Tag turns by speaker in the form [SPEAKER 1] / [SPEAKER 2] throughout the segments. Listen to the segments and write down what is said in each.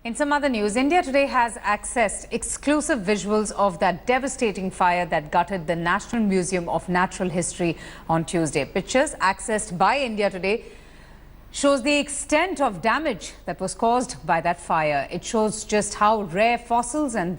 [SPEAKER 1] In some other news, India today has accessed exclusive visuals of that devastating fire that gutted the National Museum of Natural History on Tuesday. Pictures accessed by India today shows the extent of damage that was caused by that fire. It shows just how rare fossils and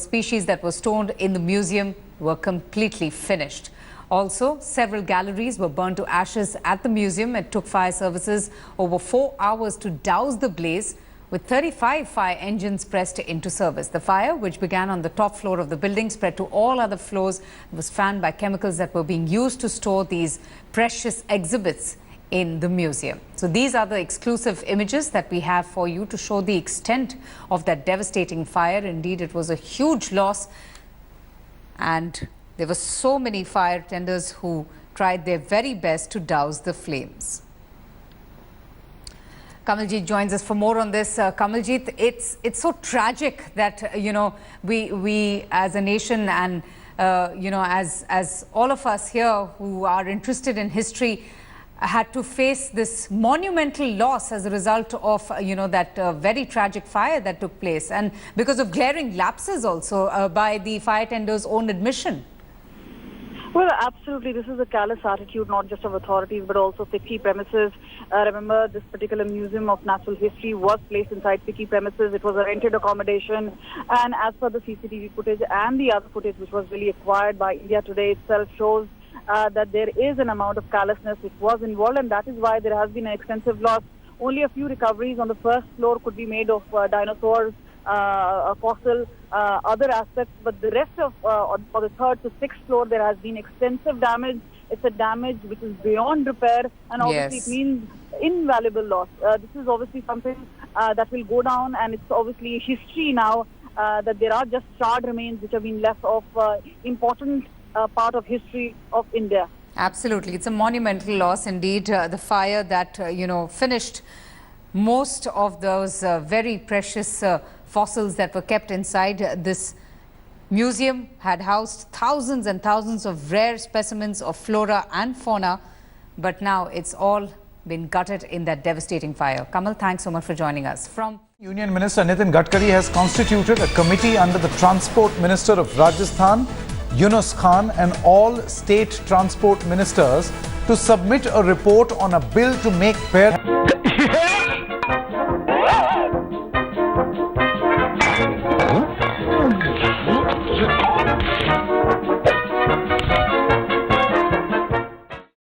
[SPEAKER 1] species that were stored in the museum were completely finished. Also, several galleries were burned to ashes at the museum. It took fire services over 4 hours to douse the blaze, with 35 fire engines pressed into service. The fire, which began on the top floor of the building, spread to all other floors. It was fanned by chemicals that were being used to store these precious exhibits in the museum. So these are the exclusive images that we have for you to show the extent of that devastating fire. Indeed, it was a huge loss, and there were so many fire tenders who tried their very best to douse the flames. Kamaljeet joins us for more on this. Kamaljeet, it's so tragic that we as a nation and as all of us here who are interested in history had to face this monumental loss as a result of that very tragic fire that took place, and because of glaring lapses also by the fire tenders' own admission.
[SPEAKER 2] Well, absolutely. This is a callous attitude, not just of authorities, but also FICCI premises. Remember, this particular Museum of Natural History was placed inside FICCI premises. It was a rented accommodation. And as per the CCTV footage and the other footage which was really acquired by India Today itself shows that there is an amount of callousness which was involved, and that is why there has been an extensive loss. Only a few recoveries on the first floor could be made of dinosaurs, a fossil, other aspects, but the rest of for the third to sixth floor there has been extensive damage. It's a damage which is beyond repair, and obviously it means invaluable loss. This is obviously something that will go down, and it's obviously history now that there are just charred remains which have been left of important part of history of India.
[SPEAKER 1] Absolutely, it's a monumental loss indeed. The fire that finished most of those very precious fossils that were kept inside this museum had housed thousands and thousands of rare specimens of flora and fauna, but now it's all been gutted in that devastating fire. Kamal, thanks so much for joining us. From
[SPEAKER 3] Union Minister Nitin Gadkari has constituted a committee under the Transport Minister of Rajasthan, Yunus Khan, and all state transport ministers to submit a report on a bill to make fair